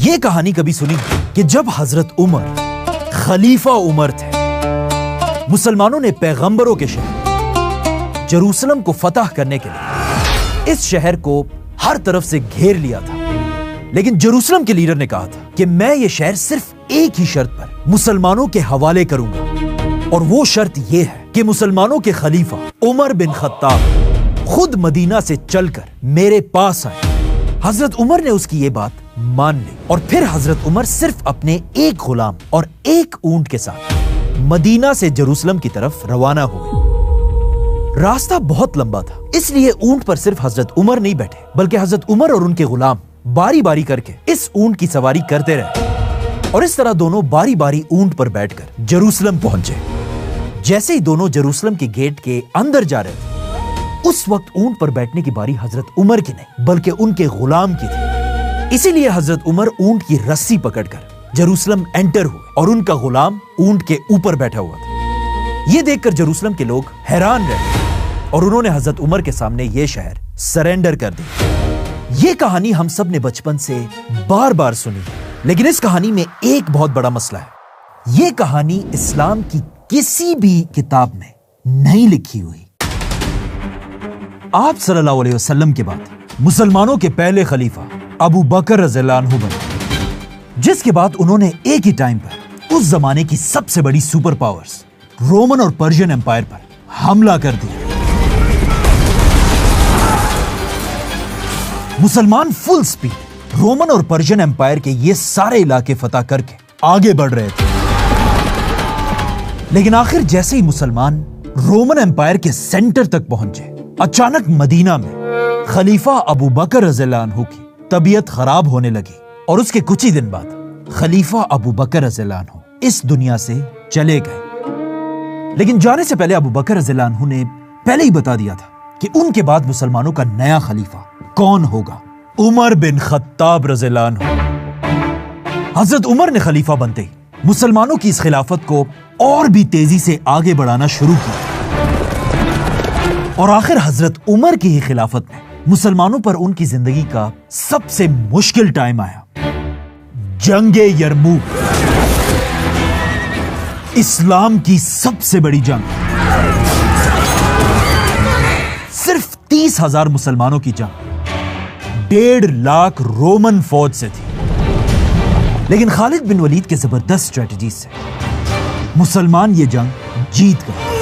یہ کہانی کبھی سنی کہ جب حضرت عمر خلیفہ عمر تھے، مسلمانوں نے پیغمبروں کے شہر جروسلم کو فتح کرنے کے لیے اس شہر کو ہر طرف سے گھیر لیا تھا، لیکن جروسلم کے لیڈر نے کہا تھا کہ میں یہ شہر صرف ایک ہی شرط پر مسلمانوں کے حوالے کروں گا، اور وہ شرط یہ ہے کہ مسلمانوں کے خلیفہ عمر بن خطاب خود مدینہ سے چل کر میرے پاس آئے۔ حضرت عمر نے اس کی یہ بات مان لی، اور پھر حضرت عمر صرف اپنے ایک غلام اور ایک اونٹ کے ساتھ مدینہ سے جروسلم کی طرف روانہ ہوئے۔ راستہ بہت لمبا تھا، اس لیے اونٹ پر صرف حضرت عمر نہیں بیٹھے، بلکہ حضرت عمر اور ان کے غلام باری باری کر کے اس اونٹ کی سواری کرتے رہے، اور اس طرح دونوں باری باری اونٹ پر بیٹھ کر جروسلم پہنچے۔ جیسے ہی دونوں جروسلم کے گیٹ کے اندر جا رہے تھے، اس وقت اونٹ پر بیٹھنے کی باری حضرت عمر کی نہیں بلکہ ان کے غلام کی تھی۔ اسی لیے حضرت عمر اونٹ کی رسی پکڑ کر جروسلم انٹر ہوئے، اور ان کا غلام اونٹ کے اوپر بیٹھا ہوا تھا۔ یہ دیکھ کر جروسلم کے لوگ حیران رہے، اور انہوں نے حضرت عمر کے سامنے یہ شہر سرنڈر کر دی۔ یہ کہانی ہم سب نے بچپن سے بار بار سنی، لیکن اس کہانی میں ایک بہت بڑا مسئلہ ہے۔ یہ کہانی اسلام کی کسی بھی کتاب میں نہیں لکھی ہوئی۔ آپ صلی اللہ علیہ وسلم کے بعد مسلمانوں کے پہلے خلیفہ ابو بکر رضی اللہ عنہ بنے، جس کے بعد انہوں نے ایک ہی ٹائم پر اس زمانے کی سب سے بڑی سپر پاورز رومن اور پرشین امپائر پر حملہ کر دیا۔ مسلمان فل سپیڈ رومن اور پرشین امپائر کے یہ سارے علاقے فتح کر کے آگے بڑھ رہے تھے، لیکن آخر جیسے ہی مسلمان رومن امپائر کے سینٹر تک پہنچے، اچانک مدینہ میں خلیفہ ابو بکر رضی اللہ عنہ کی طبیعت خراب ہونے لگی، اور اس کے کچھ ہی دن بعد خلیفہ ابو بکر رضی اللہ عنہ اس دنیا سے چلے گئے۔ لیکن جانے سے پہلے ابو بکر رضی اللہ عنہ نے پہلے ہی بتا دیا تھا کہ ان کے بعد مسلمانوں کا نیا خلیفہ کون ہوگا، عمر بن خطاب رضی اللہ عنہ۔ حضرت عمر نے خلیفہ بنتے ہی مسلمانوں کی اس خلافت کو اور بھی تیزی سے آگے بڑھانا شروع کیا، اور آخر حضرت عمر کی ہی خلافت میں مسلمانوں پر ان کی زندگی کا سب سے مشکل ٹائم آیا، جنگ یرموک، اسلام کی سب سے بڑی جنگ۔ صرف 30,000 مسلمانوں کی جنگ 1.5 لاکھ رومن فوج سے تھی، لیکن خالد بن ولید کے زبردست اسٹریٹجی سے مسلمان یہ جنگ جیت گئے۔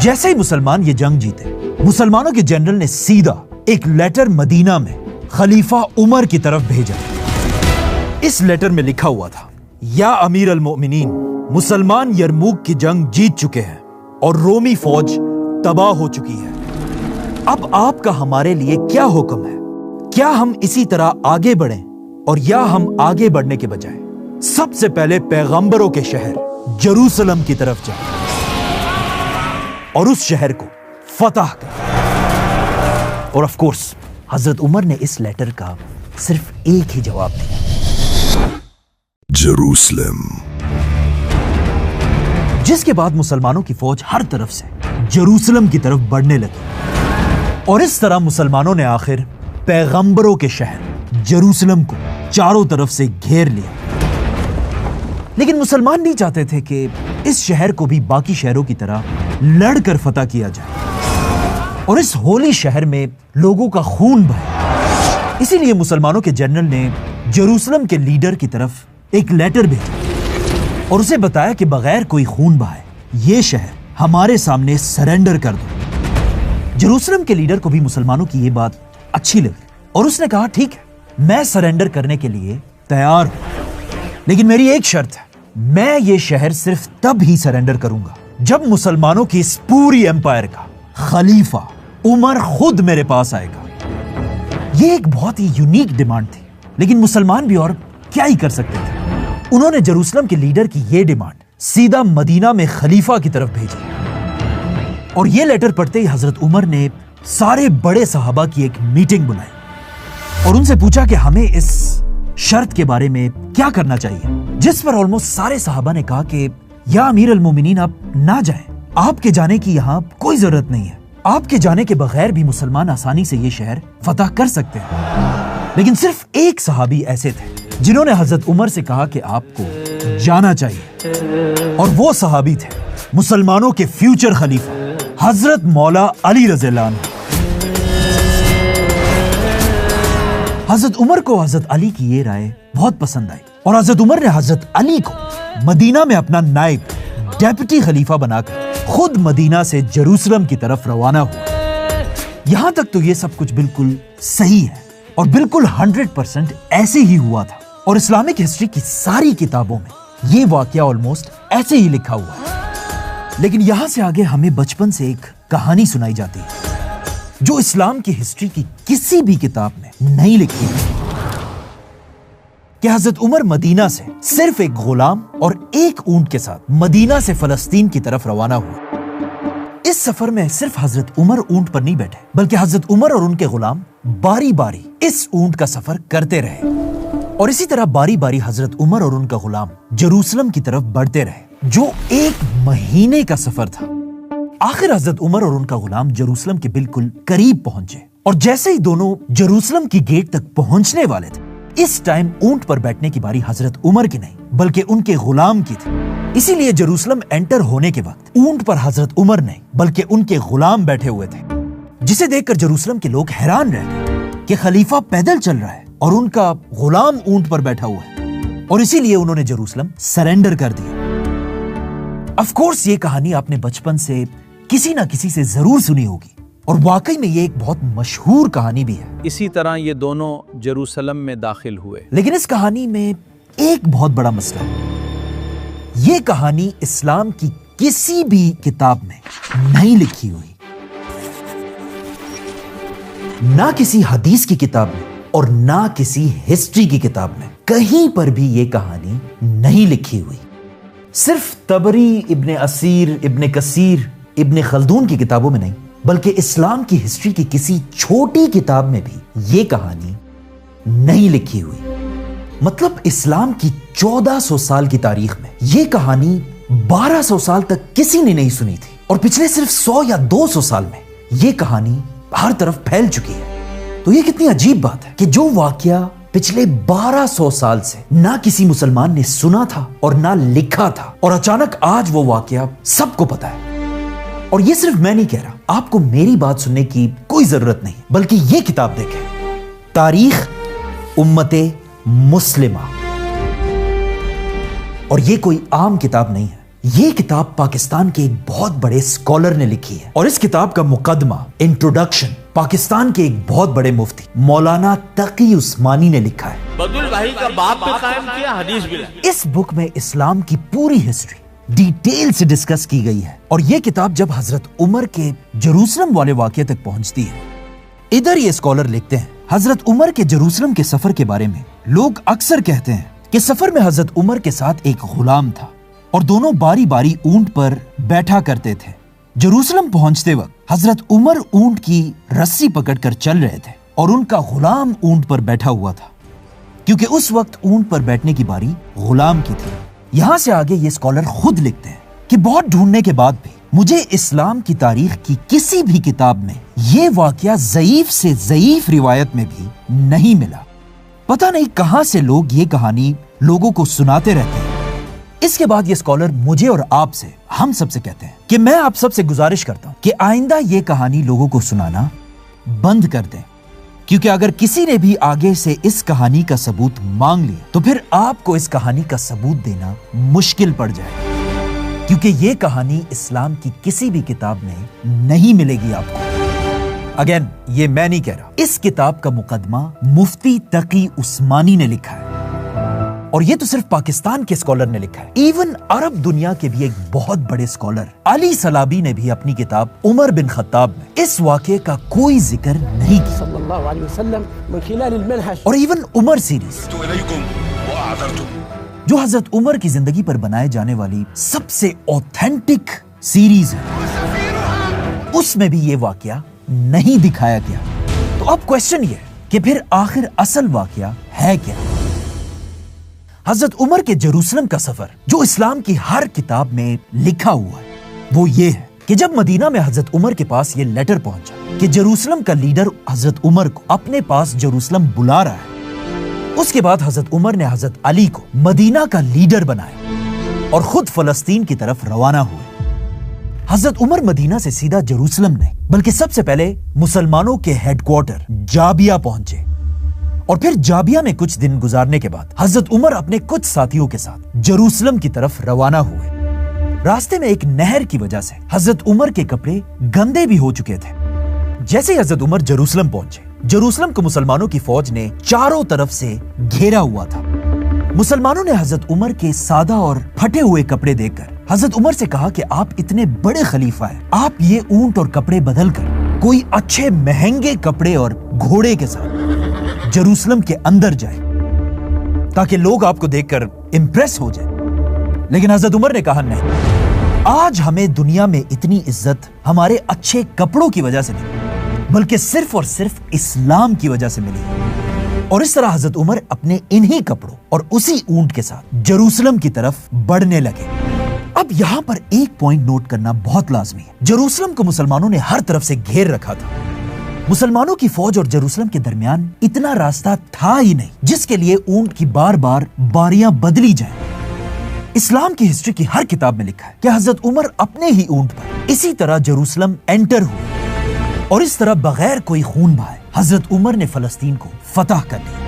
جیسے ہی مسلمان یہ جنگ جیتے، مسلمانوں کے جنرل نے سیدھا ایک لیٹر مدینہ میں خلیفہ عمر کی طرف بھیجا۔ اس لیٹر میں لکھا ہوا تھا، یا امیر المؤمنین، مسلمان یرموک کی جنگ جیت چکے ہیں اور رومی فوج تباہ ہو چکی ہے۔ اب آپ کا ہمارے لیے کیا حکم ہے؟ کیا ہم اسی طرح آگے بڑھیں، اور یا ہم آگے بڑھنے کے بجائے سب سے پہلے پیغمبروں کے شہر جروسلم کی طرف جائیں اور اس شہر کو فتح کریں؟ اور آف کورس حضرت عمر نے اس لیٹر کا صرف ایک ہی جواب دیا، جروسلم۔ جس کے بعد مسلمانوں کی فوج ہر طرف سے جروسلم کی طرف بڑھنے لگی، اور اس طرح مسلمانوں نے آخر پیغمبروں کے شہر جروسلم کو چاروں طرف سے گھیر لیا۔ لیکن مسلمان نہیں چاہتے تھے کہ اس شہر کو بھی باقی شہروں کی طرح لڑ کر فتح کیا جائے، اور اس ہولی شہر میں لوگوں کا خون بہے۔ اسی لیے مسلمانوں کے جنرل نے جروسلم کے لیڈر کی طرف ایک لیٹر بھیجا، اور اسے بتایا کہ بغیر کوئی خون بہائے یہ شہر ہمارے سامنے سرنڈر کر دو۔ جروسلم کے لیڈر کو بھی مسلمانوں کی یہ بات اچھی لگی، اور اس نے کہا ٹھیک ہے، میں سرنڈر کرنے کے لیے تیار ہوں، لیکن میری ایک شرط ہے، میں یہ شہر صرف تب ہی سرنڈر کروں گا جب مسلمانوں کی اس پوری امپائر کا خلیفہ عمر خود میرے پاس آئے گا۔ یہ ایک بہت ہی یونیک ڈیمانڈ تھی، لیکن مسلمان بھی اور کیا ہی کر سکتے تھے۔ انہوں نے جروسلم کے لیڈر کی یہ ڈیمانڈ سیدھا مدینہ میں خلیفہ کی طرف بھیجی، اور یہ لیٹر پڑھتے ہی حضرت عمر نے سارے بڑے صحابہ کی ایک میٹنگ بلائی، اور ان سے پوچھا کہ ہمیں اس شرط کے بارے میں کیا کرنا چاہیے، جس پر آلموسٹ سارے صحابہ نے کہا کہ یا امیر المومنین آپ نہ جائیں، آپ کے جانے کی یہاں کوئی ضرورت نہیں ہے، آپ کے جانے کے بغیر بھی مسلمان آسانی سے یہ شہر فتح کر سکتے ہیں۔ لیکن صرف ایک صحابی ایسے تھے جنہوں نے حضرت عمر سے کہا کہ آپ کو جانا چاہیے، اور وہ صحابی تھے مسلمانوں کے فیوچر خلیفہ حضرت مولا علی رضی اللہ عنہ۔ حضرت عمر کو حضرت علی کی یہ رائے بہت پسند آئی، اور حضرت عمر نے حضرت علی کو مدینہ میں اپنا نائب ڈیپٹی خلیفہ بنا کر خود مدینہ سے جروسلم کی طرف روانہ ہوا۔ یہاں تک تو یہ سب کچھ بالکل صحیح ہے اور بالکل 100% ایسے ہی ہوا تھا، اور اسلامک ہسٹری کی ساری کتابوں میں یہ واقعہ آلموسٹ ایسے ہی لکھا ہوا ہے۔ لیکن یہاں سے آگے ہمیں بچپن سے ایک کہانی سنائی جاتی ہے جو اسلام کی ہسٹری کی کسی بھی کتاب میں نہیں لکھی ہے، کہ حضرت عمر مدینہ سے صرف ایک غلام اور ایک اونٹ کے ساتھ مدینہ سے فلسطین کی طرف روانہ ہوا۔ اس سفر میں صرف حضرت عمر اونٹ پر نہیں بیٹھے، بلکہ حضرت عمر اور ان کے غلام باری باری اس اونٹ کا سفر کرتے رہے، اور اسی طرح باری باری حضرت عمر اور ان کا غلام جروسلم کی طرف بڑھتے رہے، جو 1 مہینے کا سفر تھا۔ آخر حضرت عمر اور ان کا غلام جروسلم کے بالکل قریب پہنچے، اور جیسے ہی دونوں جروسلم کی گیٹ تک پہنچنے والے تھے، اس ٹائم اونٹ پر بیٹھنے کی باری حضرت عمر کی نہیں بلکہ ان کے غلام کی تھی۔ اسی لیے جروسلم انٹر ہونے کے وقت اونٹ پر حضرت عمر نہیں بلکہ ان کے غلام بیٹھے ہوئے تھے، جسے دیکھ کر جروسلم کے لوگ حیران رہ گئے کہ خلیفہ پیدل چل رہا ہے اور ان کا غلام اونٹ پر بیٹھا ہوا ہے، اور اسی لیے انہوں نے جروسلم سرنڈر کر دیا۔ آف کورس یہ کہانی آپ نے بچپن سے کسی نہ کسی سے ضرور سنی ہوگی، اور واقعی میں یہ ایک بہت مشہور کہانی بھی ہے۔ اسی طرح یہ دونوں جروسلم میں داخل ہوئے، لیکن اس کہانی میں ایک بہت بڑا مسئلہ ہے۔ یہ کہانی اسلام کی کسی بھی کتاب میں نہیں لکھی ہوئی، نہ کسی حدیث کی کتاب میں اور نہ کسی ہسٹری کی کتاب میں، کہیں پر بھی یہ کہانی نہیں لکھی ہوئی۔ صرف طبری، ابن اسیر، ابن کثیر، ابن خلدون کی کتابوں میں نہیں بلکہ اسلام کی ہسٹری کی کسی چھوٹی کتاب میں بھی یہ کہانی نہیں لکھی ہوئی۔ مطلب اسلام کی 1400 سال کی تاریخ میں یہ کہانی 1200 سال تک کسی نے نہیں سنی تھی، اور پچھلے صرف 100 یا 200 سال میں یہ کہانی ہر طرف پھیل چکی ہے۔ تو یہ کتنی عجیب بات ہے کہ جو واقعہ پچھلے 1200 سال سے نہ کسی مسلمان نے سنا تھا اور نہ لکھا تھا، اور اچانک آج وہ واقعہ سب کو پتا ہے۔ اور یہ صرف میں نہیں کہہ رہا، آپ کو میری بات سننے کی کوئی ضرورت نہیں، بلکہ یہ کتاب دیکھیں، تاریخ امت مسلمہ۔ اور یہ کوئی عام کتاب نہیں ہے، یہ کتاب پاکستان کے ایک بہت بڑے اسکالر نے لکھی ہے، اور اس کتاب کا مقدمہ، انٹروڈکشن، پاکستان کے ایک بہت بڑے مفتی مولانا تقی عثمانی نے لکھا ہے۔ بدل بھائی کا باپ پہ قائم کیا، حدیث بھی لکھی۔ اس بک میں اسلام کی پوری ہسٹری ڈیٹیل سے ڈسکس کی گئی ہے، اور یہ کتاب جب حضرت عمر کے جروسلم والے واقعے تک پہنچتی ہے، ادھر یہ اسکالر لکھتے ہیں حضرت عمر کے جروسلم کے سفر کے بارے میں لوگ اکثر کہتے ہیں کہ سفر میں حضرت عمر کے ساتھ ایک غلام تھا، اور دونوں باری باری اونٹ پر بیٹھا کرتے تھے۔ جروسلم پہنچتے وقت حضرت عمر اونٹ کی رسی پکڑ کر چل رہے تھے، اور ان کا غلام اونٹ پر بیٹھا ہوا تھا، کیونکہ اس وقت اونٹ پر بیٹھنے کی باری غلام کی تھی۔ یہاں سے آگے یہ اسکالر خود لکھتے ہیں کہ بہت ڈھونڈنے کے بعد بھی مجھے اسلام کی تاریخ کی کسی بھی کتاب میں یہ واقعہ ضعیف سے ضعیف روایت میں بھی نہیں ملا۔ پتہ نہیں کہاں سے لوگ یہ کہانی لوگوں کو سناتے رہتے ہیں۔ اس کے بعد یہ اسکالر مجھے اور آپ سے، ہم سب سے کہتے ہیں کہ میں آپ سب سے گزارش کرتا ہوں کہ آئندہ یہ کہانی لوگوں کو سنانا بند کر دیں، کیونکہ اگر کسی نے بھی آگے سے اس کہانی کا ثبوت مانگ لیا تو پھر آپ کو اس کہانی کا ثبوت دینا مشکل پڑ جائے، کیونکہ یہ کہانی اسلام کی کسی بھی کتاب میں نہیں ملے گی آپ کو۔ اگین یہ میں نہیں کہہ رہا، اس کتاب کا مقدمہ مفتی تقی عثمانی نے لکھا ہے، اور یہ تو صرف پاکستان کے اسکالر نے لکھا ہے، ایون عرب دنیا کے بھی ایک بہت بڑے اسکالر علی سلابی نے بھی اپنی کتاب عمر بن خطاب میں اس واقعے کا کوئی ذکر نہیں کیا، صلی اللہ علیہ وسلم من خلال المنهج، اور ایون عمر سیریز جو حضرت عمر کی زندگی پر بنائے جانے والی سب سے اوتھینٹک سیریز ہے، اس میں بھی یہ واقعہ نہیں دکھایا گیا۔ تو اب کوشچن یہ ہے کہ پھر آخر اصل واقعہ ہے کیا؟ حضرت عمر کے جروسلم کا سفر جو اسلام کی ہر کتاب میں لکھا ہوا ہے وہ یہ ہے کہ جب مدینہ میں حضرت عمر کے پاس یہ لیٹر پہنچا کہ جروسلم کا لیڈر حضرت عمر کو اپنے پاس جروسلم بلا رہا ہے، اس کے بعد حضرت عمر نے حضرت علی کو مدینہ کا لیڈر بنایا اور خود فلسطین کی طرف روانہ ہوئے۔ حضرت عمر مدینہ سے سیدھا جروسلم نہیں بلکہ سب سے پہلے مسلمانوں کے ہیڈ کوارٹر جابیہ پہنچے، اور پھر جابیہ میں کچھ دن گزارنے کے بعد حضرت عمر اپنے کچھ ساتھیوں کے ساتھ جروسلم کی طرف روانہ ہوئے۔ راستے میں ایک نہر کی وجہ سے حضرت عمر کے کپڑے گندے بھی ہو چکے تھے۔ جیسے ہی حضرت عمر جروسلم پہنچے، جروسلم کو مسلمانوں کی فوج نے چاروں طرف سے گھیرا ہوا تھا۔ مسلمانوں نے حضرت عمر کے سادہ اور پھٹے ہوئے کپڑے دیکھ کر حضرت عمر سے کہا کہ آپ اتنے بڑے خلیفہ ہیں، آپ یہ اونٹ اور کپڑے بدل کر کوئی اچھے مہنگے کپڑے اور گھوڑے کے ساتھ جروسلم کے اندر جائیں تاکہ لوگ آپ کو دیکھ کر امپریس ہو جائیں۔ لیکن حضرت عمر نے کہا نہیں، آج ہمیں دنیا میں اتنی عزت ہمارے اچھے کپڑوں کی وجہ سے نہیں بلکہ صرف اور صرف اسلام کی وجہ سے ملی ہے۔ اور اس طرح حضرت عمر اپنے انہی کپڑوں اور اسی اونٹ کے ساتھ جروسلم کی طرف بڑھنے لگے۔ اب یہاں پر ایک پوائنٹ نوٹ کرنا بہت لازمی ہے، جروسلم کو مسلمانوں نے ہر طرف سے گھیر رکھا تھا۔ مسلمانوں کی فوج اور جروسلم کے درمیان اتنا راستہ تھا ہی نہیں جس کے لیے اونٹ کی بار بار باریاں بدلی جائیں۔ اسلام کی ہسٹری کی ہر کتاب میں لکھا ہے کہ حضرت عمر اپنے ہی اونٹ پر اسی طرح جروسلم انٹر ہوئے، اور اس طرح بغیر کوئی خون بہائے حضرت عمر نے فلسطین کو فتح کر لیا۔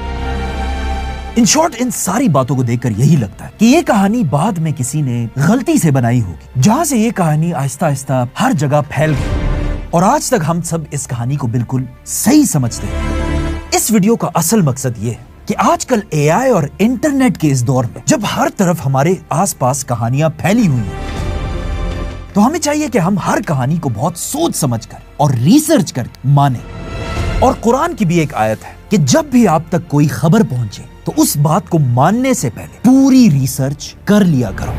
ان شارٹ ان ساری باتوں کو دیکھ کر یہی لگتا ہے کہ یہ کہانی بعد میں کسی نے غلطی سے بنائی ہوگی، جہاں سے یہ کہانی آہستہ آہستہ ہر جگہ پھیل گئی، اور آج تک ہم سب اس کہانی کو بالکل صحیح سمجھتے ہیں۔ اس ویڈیو کا اصل مقصد یہ ہے کہ آج کل اے آئی اور انٹرنیٹ کے اس دور میں جب ہر طرف ہمارے آس پاس کہانیاں پھیلی ہوئی ہیں، تو ہمیں چاہیے کہ ہم ہر کہانی کو بہت سوچ سمجھ کر اور ریسرچ کر کے مانیں۔ اور قرآن کی بھی ایک آیت ہے کہ جب بھی آپ تک کوئی خبر پہنچے تو اس بات کو ماننے سے پہلے پوری ریسرچ کر لیا کرو۔